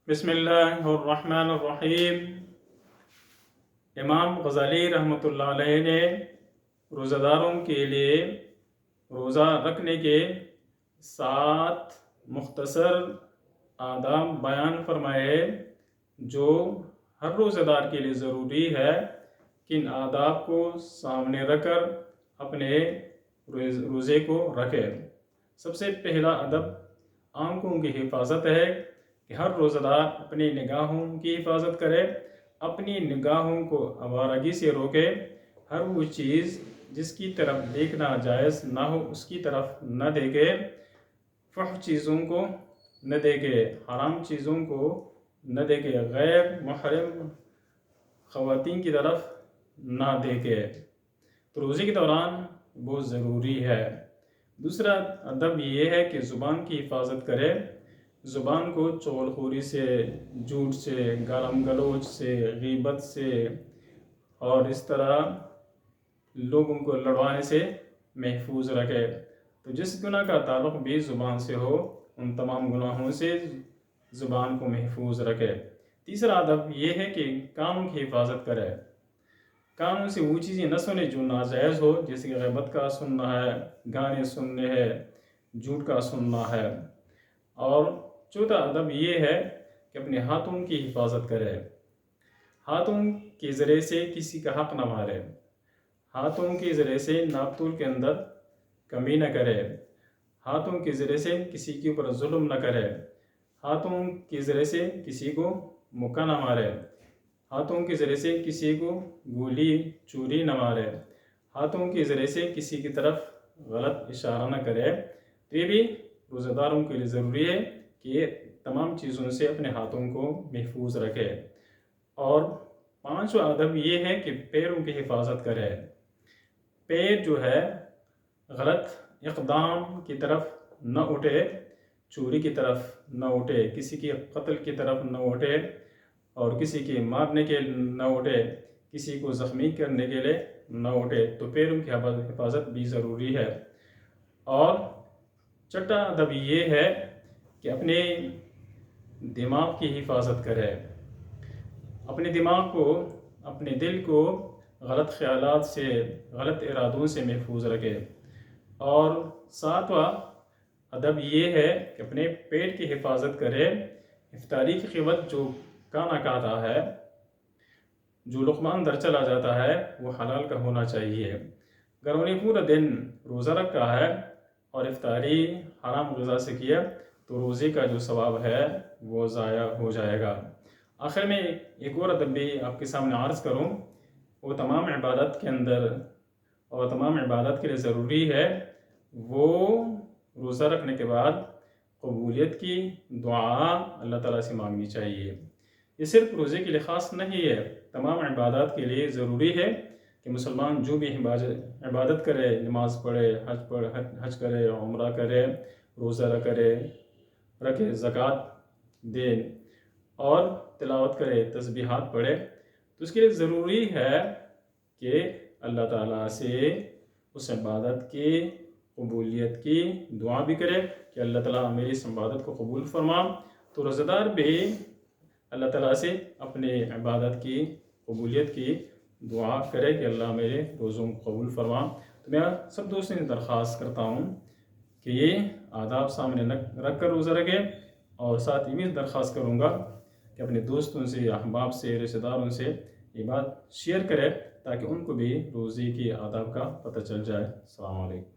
بسم اللہ الرحمن الرحیم۔ امام غزالی رحمۃ اللہ علیہ نے روزہ داروں کے لیے روزہ رکھنے کے 7 مختصر آداب بیان فرمائے جو ہر روزہ دار کے لیے ضروری ہے کہ ان آداب کو سامنے رکھ کر اپنے روزے کو رکھے۔ سب سے پہلا ادب آنکھوں کی حفاظت ہے کہ ہر روزہ دار اپنی نگاہوں کی حفاظت کرے، اپنی نگاہوں کو آوارگی سے روکے، ہر وہ چیز جس کی طرف دیکھنا جائز نہ ہو اس کی طرف نہ دیکھے، فحش چیزوں کو نہ دیکھے، حرام چیزوں کو نہ دیکھے، غیر محرم خواتین کی طرف نہ دیکھے۔ تو روزے کے دوران بہت ضروری ہے۔ دوسرا ادب یہ ہے کہ زبان کی حفاظت کرے، زبان کو چغل خوری سے، جھوٹ سے، گالم گلوچ سے، غیبت سے اور اس طرح لوگوں کو لڑوانے سے محفوظ رکھے۔ تو جس گناہ کا تعلق بھی زبان سے ہو ان تمام گناہوں سے زبان کو محفوظ رکھے۔ تیسرا ادب یہ ہے کہ کانوں کی حفاظت کرے، کانوں سے وہ چیزیں نہ سنے جو ناجائز ہو، جیسے کہ غیبت کا سننا ہے، گانے سننے ہیں، جھوٹ کا سننا ہے۔ اور چوتھا ادب یہ ہے کہ اپنے ہاتھوں کی حفاظت کرے، ہاتھوں کے ذریعے سے کسی کا حق نہ مارے، ہاتھوں کے ذریعے سے ناپ تول کے اندر کمی نہ کرے، ہاتھوں کے ذریعے سے کسی کے اوپر ظلم نہ کرے، ہاتھوں کے ذریعے سے کسی کو مکہ نہ مارے، ہاتھوں کے ذریعے سے کسی کو گولی چوری نہ مارے، ہاتھوں کے ذریعے سے کسی کی طرف غلط اشارہ نہ کرے۔ تو یہ بھی روزہ داروں کے لیے ضروری ہے کہ یہ تمام چیزوں سے اپنے ہاتھوں کو محفوظ رکھے۔ اور پانچواں ادب یہ ہے کہ پیروں کی حفاظت کرے، پیر جو ہے غلط اقدام کی طرف نہ اٹھے، چوری کی طرف نہ اٹھے، کسی کے قتل کی طرف نہ اٹھے اور کسی کے مارنے کے نہ اٹھے، کسی کو زخمی کرنے کے لیے نہ اٹھے۔ تو پیروں کی حفاظت بھی ضروری ہے۔ اور چھٹا ادب یہ ہے کہ اپنے دماغ کی حفاظت کرے، اپنے دماغ کو، اپنے دل کو غلط خیالات سے، غلط ارادوں سے محفوظ رکھے۔ اور ساتواں ادب یہ ہے کہ اپنے پیٹ کی حفاظت کرے، افطاری کے وقت جو کھانا کھاتا ہے، جو لقمہ اندر چلا جاتا ہے وہ حلال کا ہونا چاہیے۔ اگر انہیں پورا دن روزہ رکھا ہے اور افطاری حرام غذا سے کیا تو روزے کا جو ثواب ہے وہ ضائع ہو جائے گا۔ آخر میں ایک اور ادب بھی آپ کے سامنے عرض کروں، وہ تمام عبادت کے اندر اور تمام عبادت کے لیے ضروری ہے، وہ روزہ رکھنے کے بعد قبولیت کی دعا اللہ تعالیٰ سے مانگنی چاہیے۔ یہ صرف روزے کے لیے خاص نہیں ہے، تمام عبادات کے لیے ضروری ہے کہ مسلمان جو بھی عبادت کرے، نماز پڑھے، حج کرے، عمرہ کرے، روزہ رکھے، زکوٰۃ دے اور تلاوت کرے، تسبیحات پڑھے، تو اس کے لیے ضروری ہے کہ اللہ تعالیٰ سے اس عبادت کی قبولیت کی دعا بھی کرے کہ اللہ تعالیٰ میری اس عبادت کو قبول فرما۔ تو روزہ دار بھی اللہ تعالیٰ سے اپنے عبادت کی قبولیت کی دعا کرے کہ اللہ میرے روزوں کو قبول فرما۔ تو میں سب دوستوں سے درخواست کرتا ہوں کہ یہ آداب سامنے رکھ کر روزہ رکھیں، اور ساتھ ہی میں درخواست کروں گا کہ اپنے دوستوں سے، احباب سے، رشتہ داروں سے یہ بات شیئر کرے تاکہ ان کو بھی روزے کی آداب کا پتہ چل جائے۔ السلام علیکم۔